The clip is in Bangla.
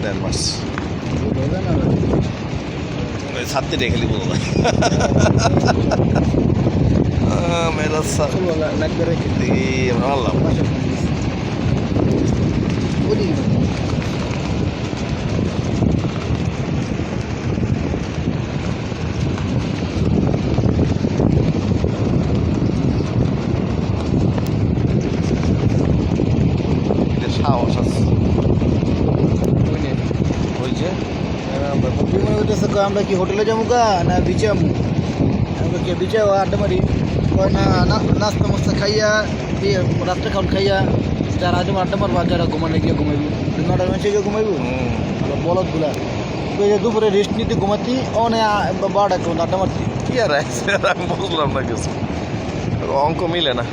দেড় মাস বোঝা না ওই ছাত্রী রেখে দিব মেরা সাথ লাগবে রেখে আমরা আল্লাহ ওদিকে সাহস আছে ওই যে আমরা কি হোটেলে যাবো গা না বিচে আমরা কি বিচে আড্ডা মারি কয় না নাস্তা মাস্তা খাইয়া দিয়ে রাত্রে খাওয়ান খাইয়া যারা আজ আড্ডা মারবো আর যারা ঘুমালে গিয়ে ঘুমাইবো 9টার মাসে গিয়ে ঘুমাইবো বলদ গুলা তো এই যে দুপুরে রেস্ট নিতে ঘুমাতি অনেক 12টা আড্ডা মারতি কি আর আছে আমি বুঝলাম না কিছু অঙ্ক মিলে না